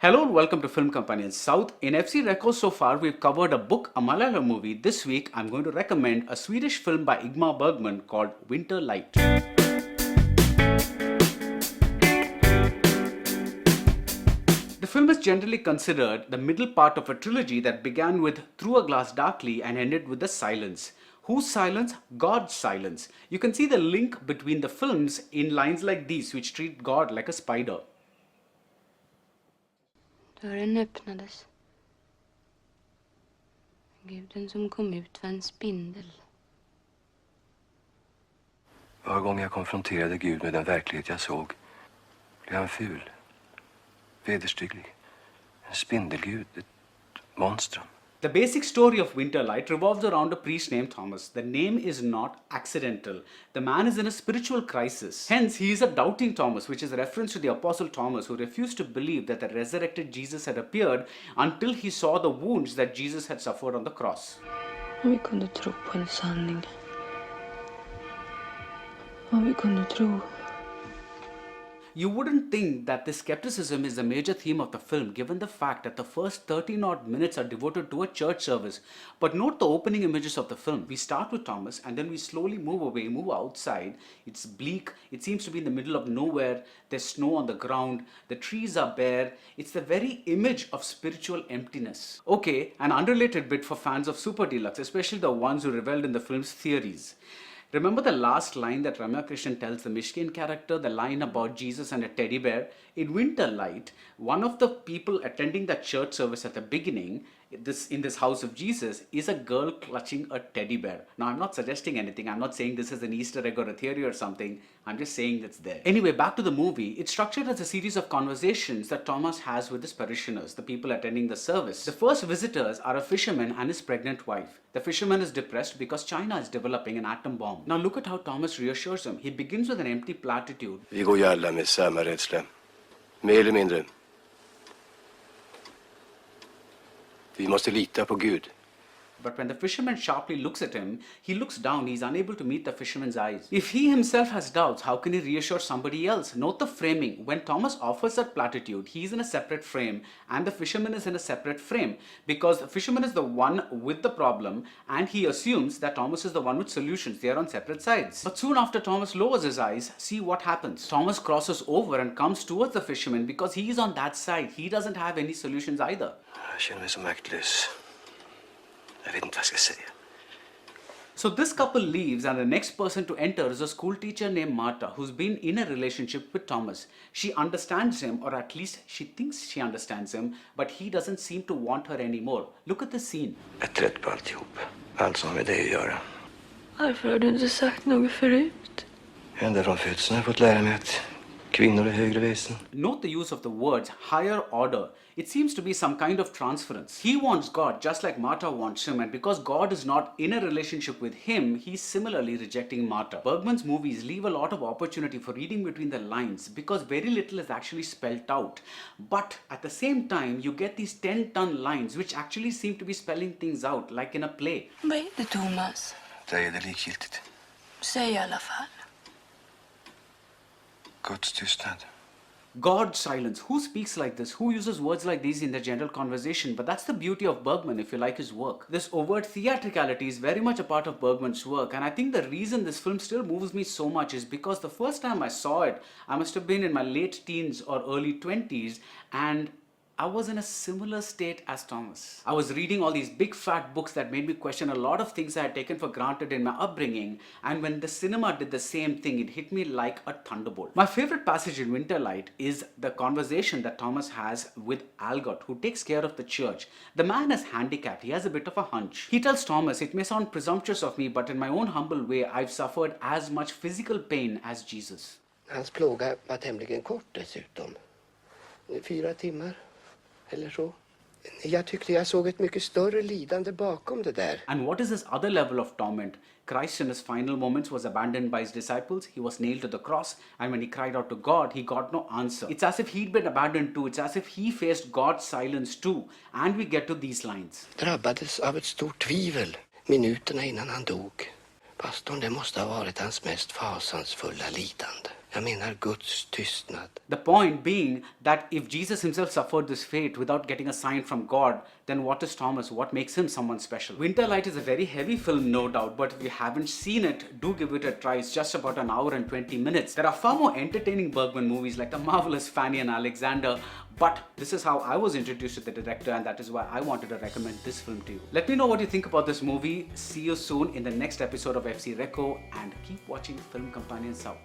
Hello and welcome to Film Companions South. In FC Recco so far, we've covered a book, a Malayalam movie. This week, I'm going to recommend a Swedish film by Ingmar Bergman called Winter Light. The film is generally considered the middle part of a trilogy that began with Through a Glass Darkly and ended with The Silence. Whose silence? God's silence. You can see the link between the films in lines like these, which treat God like a spider. Dörren öppnades. Guden som kom ut var en spindel. Var gång jag konfronterade Gud med den verklighet jag såg blev han ful, vederstygglig, en spindelgud, ett monstrum. The basic story of Winter Light revolves around a priest named Thomas. The name is not accidental. The man is in a spiritual crisis. Hence, he is a doubting Thomas, which is a reference to the Apostle Thomas, who refused to believe that the resurrected Jesus had appeared until he saw the wounds that Jesus had suffered on the cross. Om vi kunde tro på en sanning. Om vi kunde tro. You wouldn't think that this skepticism is the major theme of the film, given the fact that the first 30-odd minutes are devoted to a church service. But note the opening images of the film. We start with Thomas and then we slowly move away, move outside. It's bleak. It seems to be in the middle of nowhere. There's snow on the ground. The trees are bare. It's the very image of spiritual emptiness. Okay, an unrelated bit for fans of Super Deluxe, especially the ones who reveled in the film's theories. Remember the last line that Ramya Krishnan tells the Mishkin character, the line about Jesus and a teddy bear? In Winter Light, one of the people attending that church service at the beginning, in this house of Jesus, is a girl clutching a teddy bear. Now, I'm not suggesting anything. I'm not saying this is an Easter egg or a theory or something. I'm just saying it's there. Anyway, back to the movie. It's structured as a series of conversations that Thomas has with his parishioners, the people attending the service. The first visitors are a fisherman and his pregnant wife. The fisherman is depressed because China is developing an atom bomb. Now look at how Thomas reassures him. He begins with an empty platitude. Vi går ju alla med samma rädsla. Mer eller mindre. Vi måste lita på Gud. But when the fisherman sharply looks at him, he looks down. He's unable to meet the fisherman's eyes. If he himself has doubts, how can he reassure somebody else? Note the framing. When Thomas offers that platitude, he's in a separate frame and the fisherman is in a separate frame, because the fisherman is the one with the problem and he assumes that Thomas is the one with solutions. They are on separate sides. But soon after Thomas lowers his eyes, see what happens. Thomas crosses over and comes towards the fisherman because he is on that side. He doesn't have any solutions either. Jag känner mig så maktlös. Jag vet inte vad jag ska säga. So this couple leaves and the next person to enter is a school teacher named Marta, who's been in a relationship with Thomas. She understands him, or at least she thinks she understands him, but he doesn't seem to want her anymore. Look at the scene. Jag är trött på alltihop. Allt som har med dig att göra. Varför har du inte sagt något förut? Ända från födseln har jag fått lära mig att kvinnor är högre väsen. Note the use of the words higher order. It seems to be some kind of transference. He wants God just like Marta wants him, and because God is not in a relationship with him, he's similarly rejecting Marta. Bergman's movies leave a lot of opportunity for reading between the lines because very little is actually spelled out. But at the same time, you get these 10-ton lines which actually seem to be spelling things out like in a play. Vad är det, Thomas? Det är det likgiltigt. Säg i alla fall. Guds tystnad. God's silence. Who speaks like this? Who uses words like these in their general conversation? But that's the beauty of Bergman if you like his work. This overt theatricality is very much a part of Bergman's work, and I think the reason this film still moves me so much is because the first time I saw it, I must have been in my late teens or early 20s, and I was in a similar state as Thomas. I was reading all these big fat books that made me question a lot of things I had taken for granted in my upbringing, and when the cinema did the same thing, it hit me like a thunderbolt. My favorite passage in Winter Light is the conversation that Thomas has with Algot, who takes care of the church. The man is handicapped. He has a bit of a hunch. He tells Thomas, "It may sound presumptuous of me, but in my own humble way, I've suffered as much physical pain as Jesus." Hans plåga var tämligen kort dessutom. 4 timmar. Eller så. Jag tyckte jag såg ett mycket större lidande bakom det där. And what is this other level of torment? Christ in his final moments was abandoned by his disciples. He was nailed to the cross. And when he cried out to God, he got no answer. It's as if he'd been abandoned too. It's as if he faced God's silence too. And we get to these lines. Drabbades av ett stort tvivel minuterna innan han dog. Pastorn, det måste ha varit hans mest fasansfulla lidande. Jag menar Guds tystnad. The point being that if Jesus himself suffered this fate without getting a sign from God, then what is Thomas? What makes him someone special? Winterlight is a very heavy film, no doubt, but if you haven't seen it, do give it a try. It's just about an hour and 20 minutes. There are far more entertaining Bergman movies like The Marvelous Fanny and Alexander, but this is how I was introduced to the director, and that is why I wanted to recommend this film to you. Let me know what you think about this movie. See you soon in the next episode of FC Recco, and keep watching Film Companion South.